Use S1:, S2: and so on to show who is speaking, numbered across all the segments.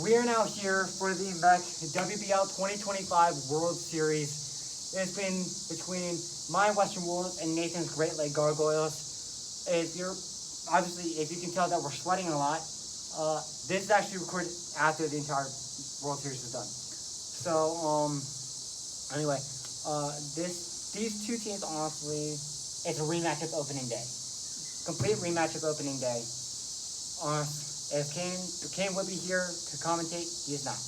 S1: We are now here for the MechWBL 2025 World Series. It's been between my Western Wolves and Nathan's Great Lake Gargoyles. If you can tell that we're sweating a lot, this is actually recorded after the entire World Series is done. So, anyway, these two teams, honestly, it's a rematch of opening day. Complete rematch of opening day. If Kane would be here to commentate, he is not.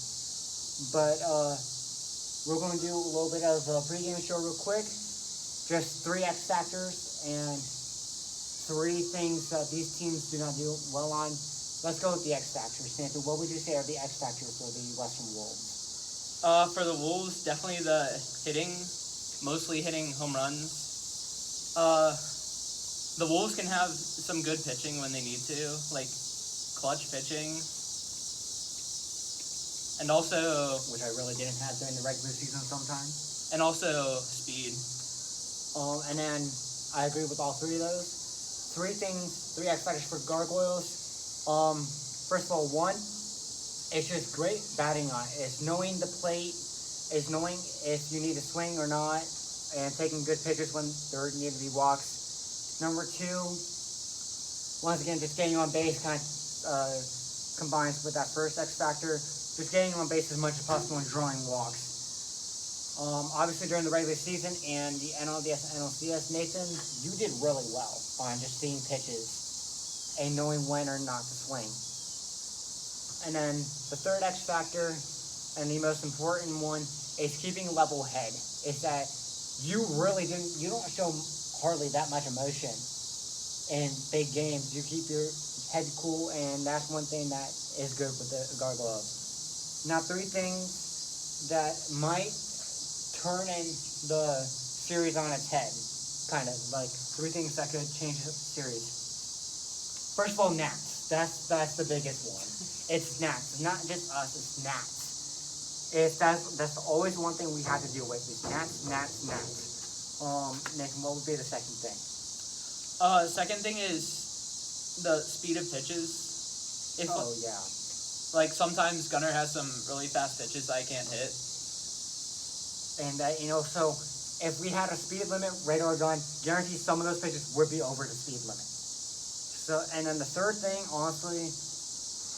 S1: But we're going to do a little bit of a pregame show real quick. Just 3 X factors and 3 things that these teams do not do well on. Let's go with the X factors. Nathan, what would you say are the X factors for the Western Wolves?
S2: For the Wolves, definitely the hitting, mostly hitting home runs. The Wolves can have some good pitching when they need to, like clutch pitching. And also...
S1: which I really didn't have during the regular season sometimes.
S2: And also speed.
S1: And then I agree with all 3 of those. 3 X factors for Gargoyles. First of all, 1, it's just great batting on. It's knowing the plate, it's knowing if you need to swing or not, and taking good pitches when there need to be walks. Number 2, once again, just getting on base kind of combines with that first X factor. Just getting on base as much as possible and drawing walks. Obviously, during the regular season and the NLDS and NLCS, Nathan, you did really well on just seeing pitches and knowing when or not to swing. And then the third X factor, and the most important one, is keeping level head. Is that you don't show hardly that much emotion in big games. You keep your head cool, and that's one thing that is good with the Gargoyles. Now, 3 things that might turn in the series on its head, kind of like 3 things that could change the series. First of all, gnats. That's the biggest one. It's gnats. It's not just us. It's gnats. That's always one thing we have to deal with. Is gnats. Nathan, what would be the second thing?
S2: Second thing is the speed of pitches.
S1: Yeah.
S2: Like sometimes Gunnar has some really fast pitches I can't hit.
S1: And so if we had a speed limit, radar gun, guarantee some of those pitches would be over the speed limit. So, and then the third thing, honestly,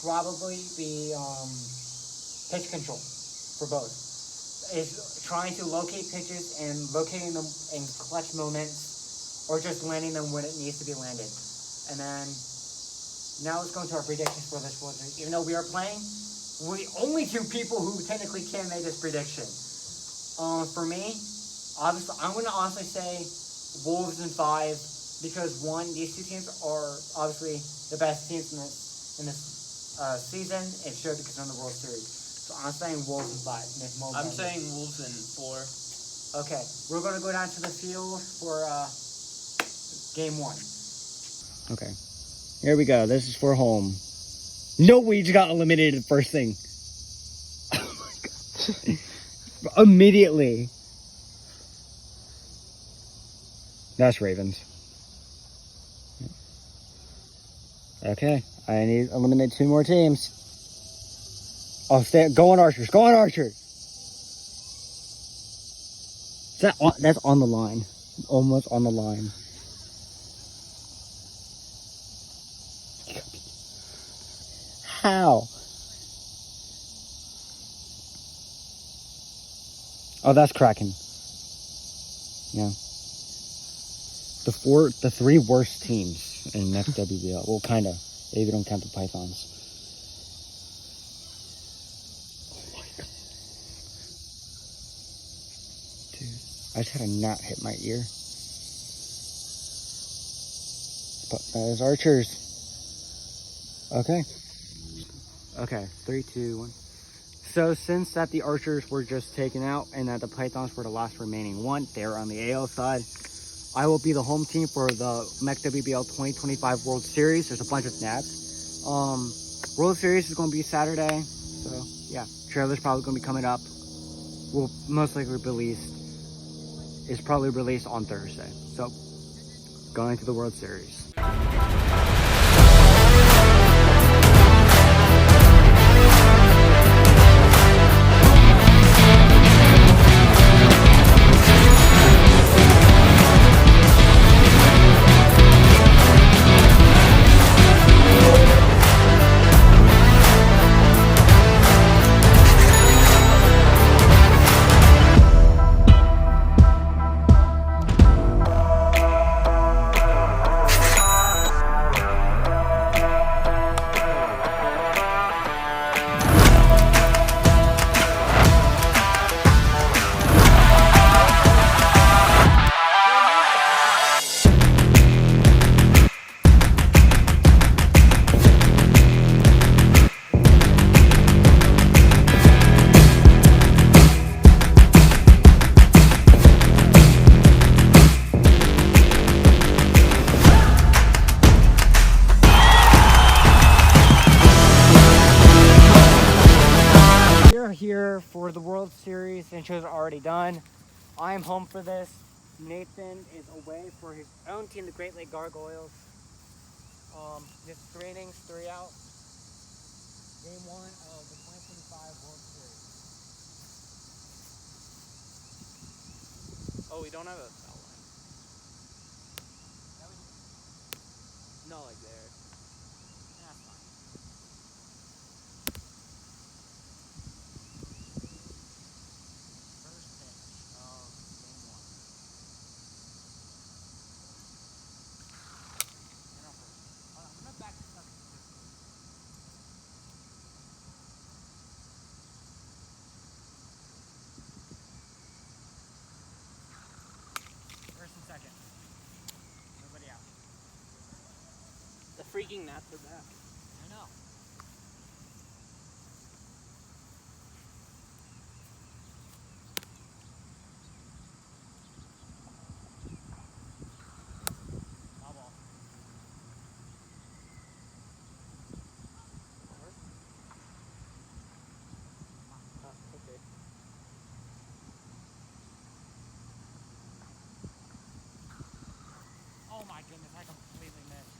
S1: probably be pitch control for both. Is trying to locate pitches and locating them in clutch moments, or just landing them when it needs to be landed. And then now let's go into our predictions for this World Series. Even though we are playing, we're the only 2 people who technically can make this prediction. For me, obviously, I'm going to honestly say Wolves in 5 because 1, these 2 teams are obviously the best teams in this season. It showed because they're in the World Series. So I'm saying Wolves in 5.
S2: I'm saying Wolves in 4.
S1: Okay, we're going to go down to the field for game 1.
S3: Okay, here we go. This is for home. No, we just got eliminated first thing. Oh my god. Immediately. That's Ravens. Okay, I need to eliminate 2 more teams. Oh, go on Archers. Go on Archers. That's on the line. Almost on the line. How? Oh, that's Kraken. Yeah. The 3 worst teams in MechWBL. Well, kind of. If you don't count the Pythons. I just had a gnat hit my ear. But there's Archers. Okay. Okay, 3, 2, 1. So since that the Archers were just taken out and that the Pythons were the last remaining one, they're on the AL side. I will be the home team for the MechWBL 2025 World Series. There's a bunch of gnats. World Series is going to be Saturday. So yeah, trailer's probably going to be coming up. Will most likely is probably released on Thursday. So, going to the World Series. here for the World Series. Intros are already done. I'm home for this. Nathan is away for his own team, the Great Lake Gargoyles. Just 3 innings, 3 out. Game 1 of the 2025 World Series.
S2: Oh, we don't have a foul line. No, like there.
S3: That's fine. First pitch of game 1. And I'm first. Hold on, I'm gonna back this up. First and second. Nobody out.
S2: The freaking Nats are back.
S3: I know. Foul ball.
S2: Okay.
S3: Oh my goodness, I completely missed.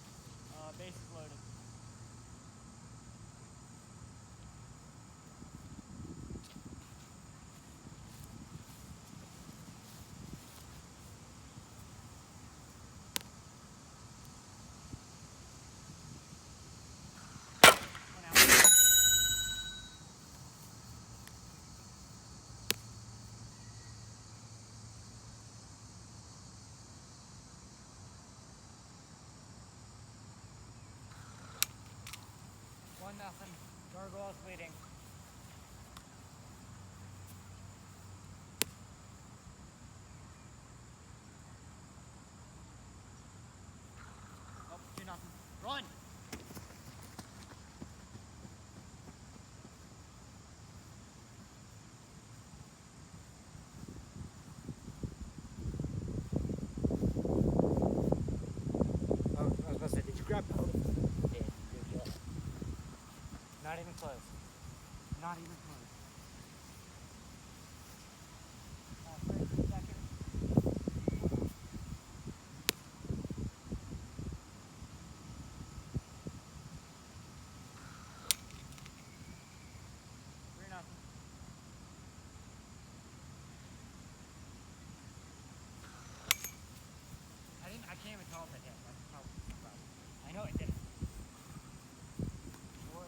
S3: Bases loaded. One out. One nothing. Gargoyles leading. Oh, 2-0. Run! Oh, I was about to say, did you grab both?
S2: Yeah, good job.
S3: Not even close. Not even close. First and second. 3-0. I can't even tell if it hit. That's probably the problem. I know it didn't. 4-0.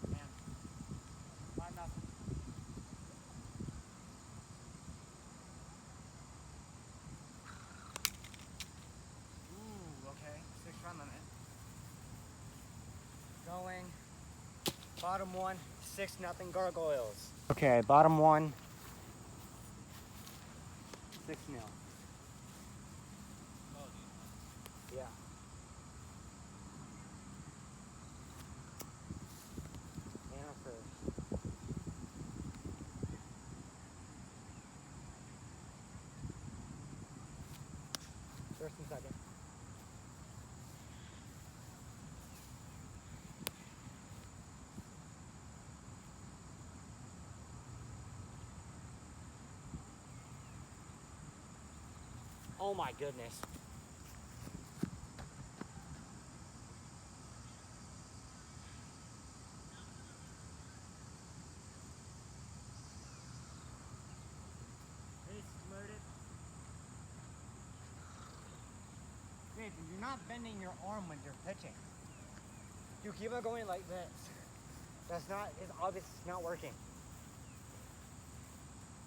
S3: Man. 5-0. Ooh, okay. 6-run limit. Going. Bottom 1, 6-0 Gargoyles. Okay, bottom 1. 6-0.
S2: Oh,
S3: Yeah. Anna first. First and second. Oh my goodness. Base loaded. Nathan, you're not bending your arm when you're pitching. You keep on going like this. That's not, it's obvious it's not working.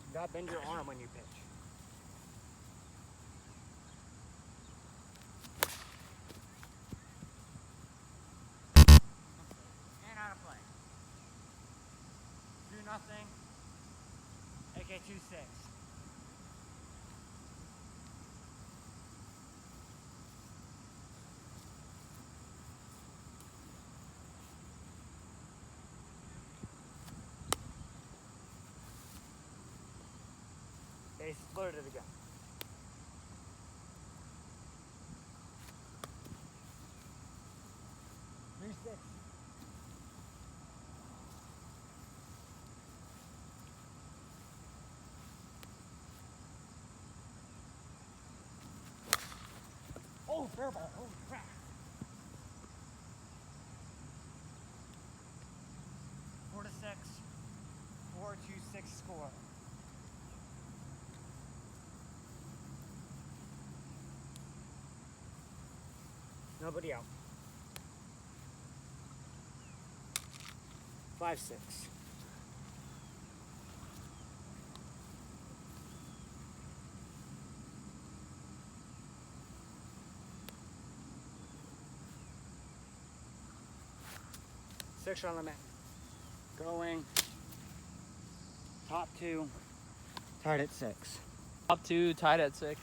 S3: You gotta bend your arm when you pitch. And out of play. 2-0. AK 2-6. Base loaded again. Oh, fair ball. Holy crap. Four to six. 4-2-6 score. Nobody out. 5-6. Six on the mat. Going. Top two. Tied at 6.
S2: Top 2 tied at 6.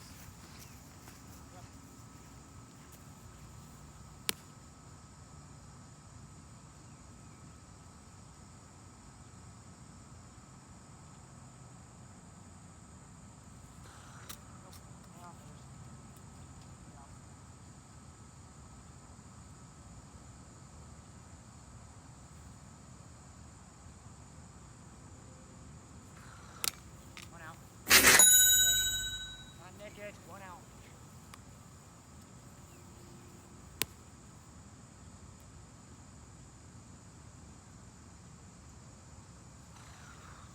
S3: One out. Not naked. One out.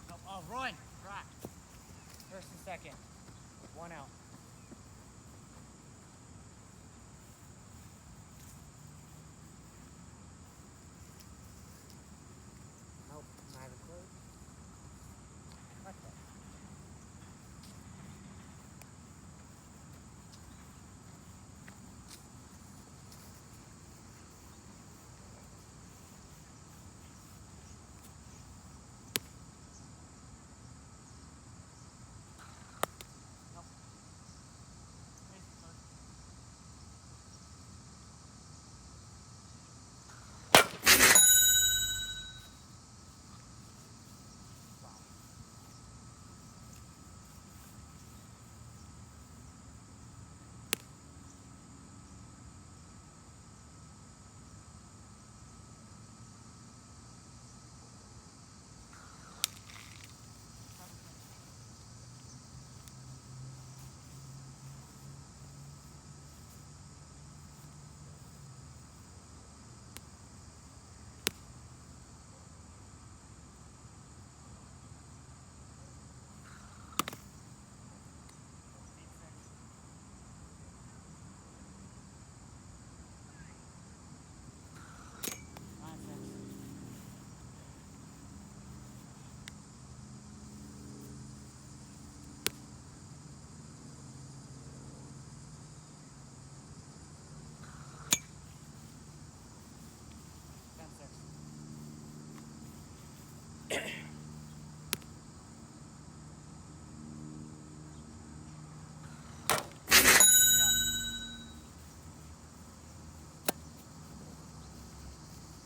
S3: Nope. Oh, run. Crack. First and second. One out. Nope. Neither close. What the? Nope.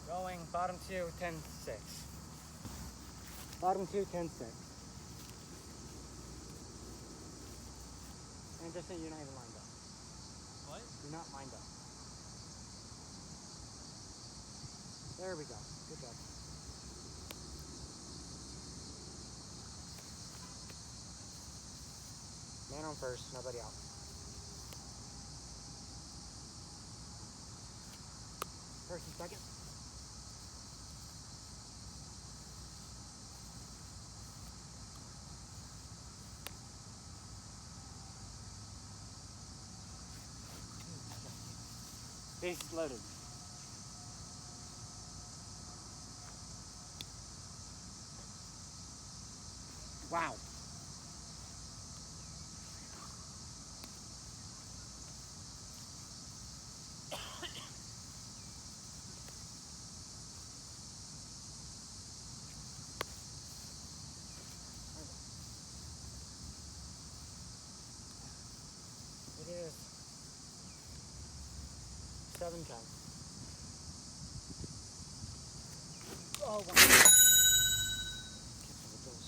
S3: Going bottom two, 10-6. Bottom two, 10-6. And just say you're not even lined up.
S2: What?
S3: You're not lined up. There we go. Good job. Man on first, nobody out. First and second. Bases loaded. Wow. It is 7-10. Oh, wow. Cancel with those.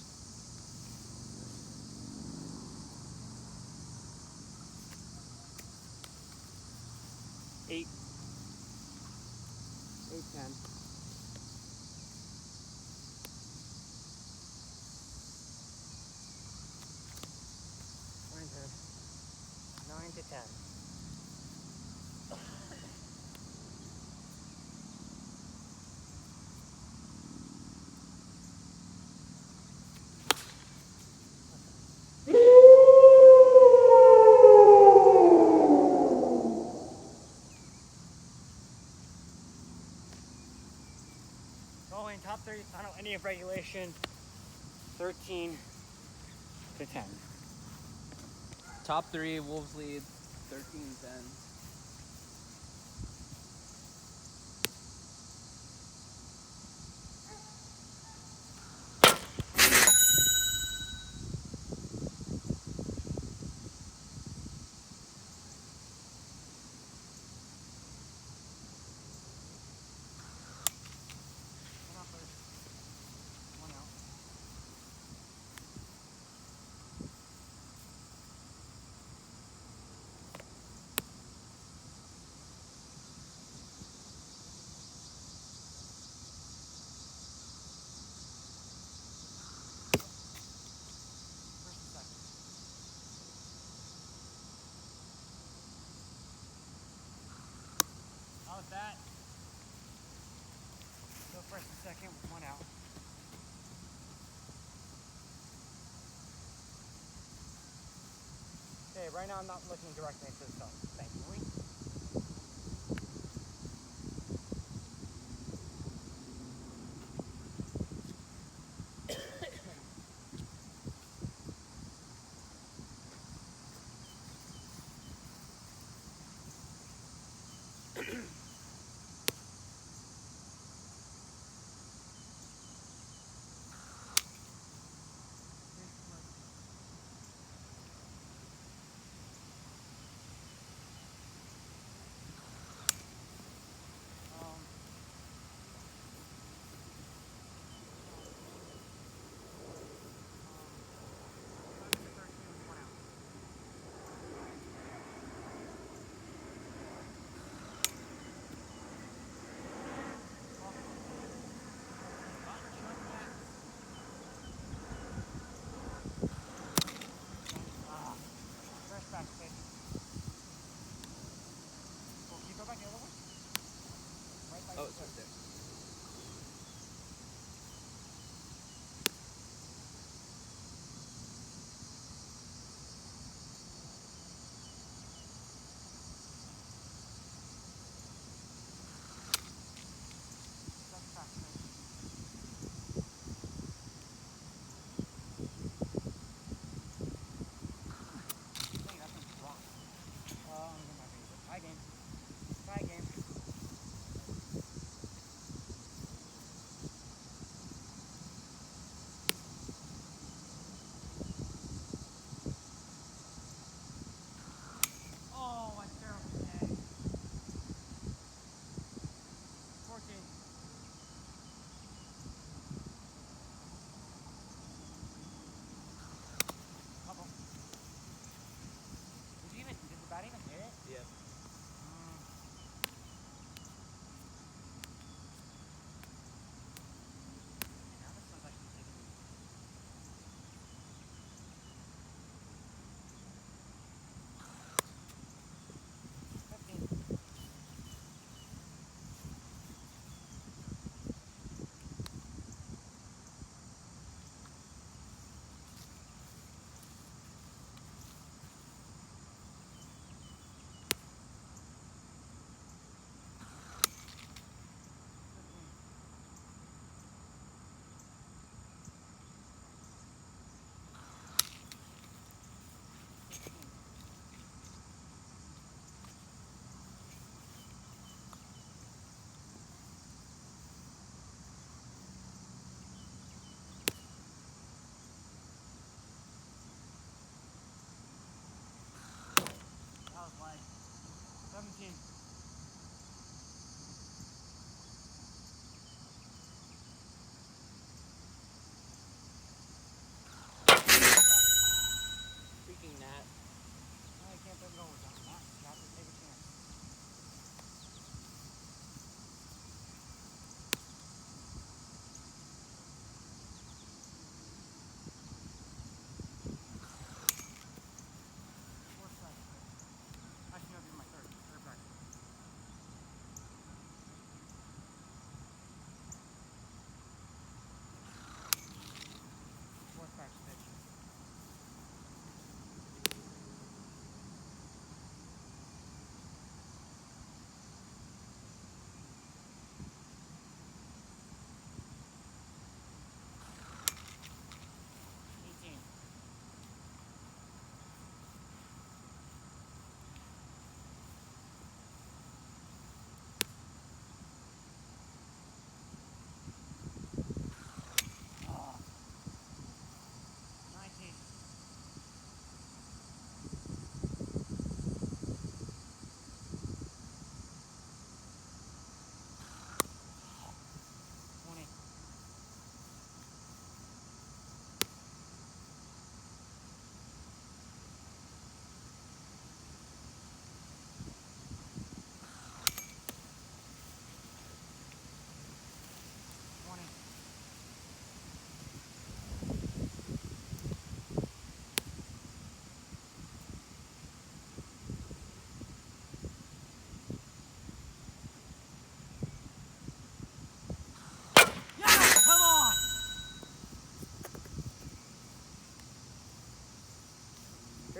S3: 8. 8-10. 9-10. 9-10. Ending of regulation, 13 to 10.
S2: Top three, Wolves lead 13-10.
S3: One out. First and second. How was that? Go first and second, one out. Okay, right now I'm not looking directly into the sun. Thankfully. Back, baby. Well, can you go back the other way? Right by
S2: Oh,
S3: your
S2: it's
S3: foot.
S2: right there.
S3: That's fast, baby. Dang, that thing's rock.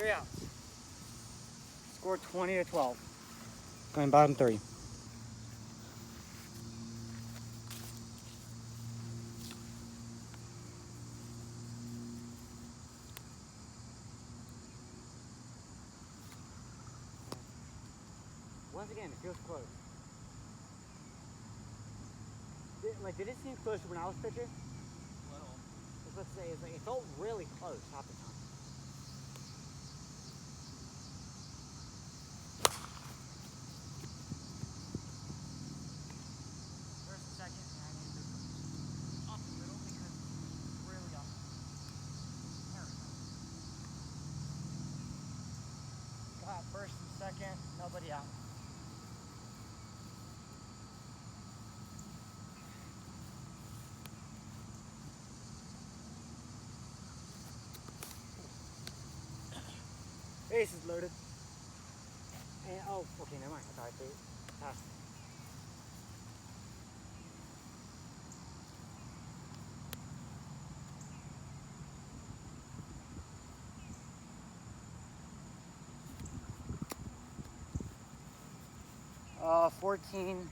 S3: 3 outs. Score 20-12. Going bottom 3. Once again, it feels close. Did it seem closer when I was pitching?
S2: Little.
S3: I was about to say, it felt really close half the time. First and second, and I need to up a little because it's really up. There we go. Got first and second, nobody out. Base is loaded. And, oh, okay, never mind. I thought I passed. Uh, 14.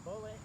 S3: Bullet.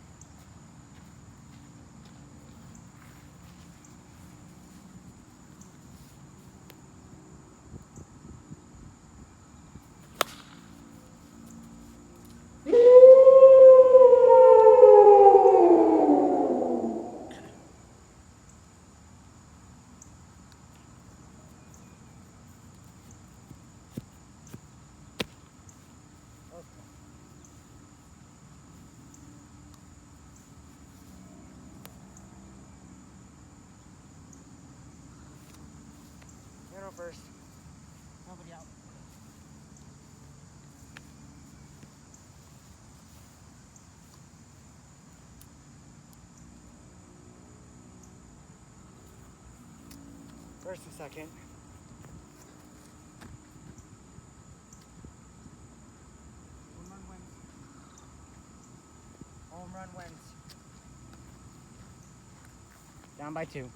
S3: You're on first. Nobody out. First and second. Home run wins. Home run wins. Down by 2.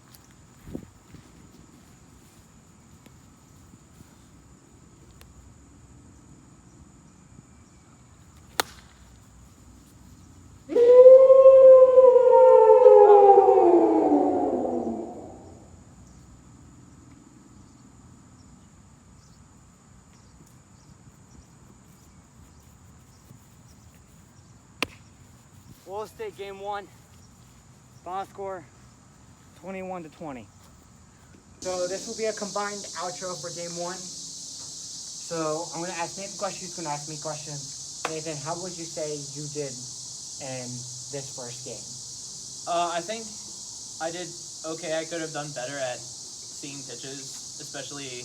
S3: Wall State game 1. Final score 21-20. So this will be a combined outro for game 1. So I'm going to ask Nathan questions. He's going to ask me questions. Nathan, how would you say you did in this first game?
S2: I think I did okay. I could have done better at seeing pitches, especially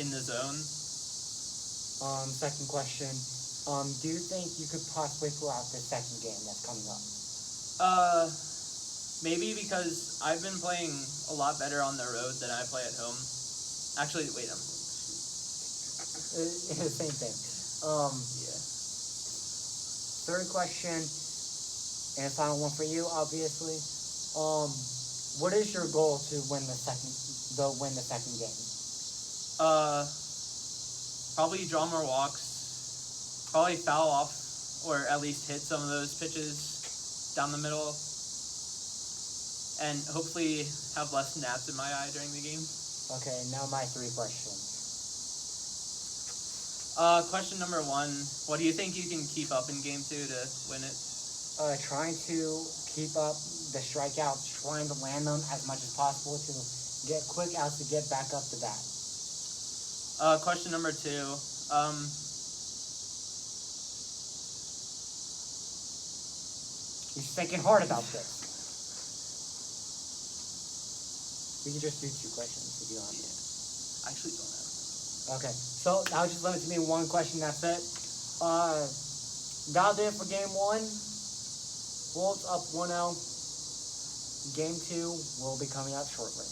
S2: in the zone.
S1: Second question. Do you think you could possibly pull out the second game that's coming up?
S2: Maybe because I've been playing a lot better on the road than I play at home. Actually, wait,
S1: Same thing.
S2: yeah.
S1: Third question, and final one for you, obviously. What is your goal to win the second game?
S2: Probably draw more walks. Probably foul off, or at least hit some of those pitches down the middle. And hopefully have less gnats in my eye during the game.
S1: Okay, now my 3 questions.
S2: Question number 1, what do you think you can keep up in game 2 to win it?
S1: Trying to keep up the strikeouts, trying to land them as much as possible to get quick outs to get back up to bat.
S2: Question number 2,
S1: He's thinking hard about this. We can just do 2 questions if you want.
S2: I actually don't have.
S1: Okay, so now just limit to me 1 question, that's it. That'll do it for game 1. Wolves up 1-0. Game 2 will be coming out shortly.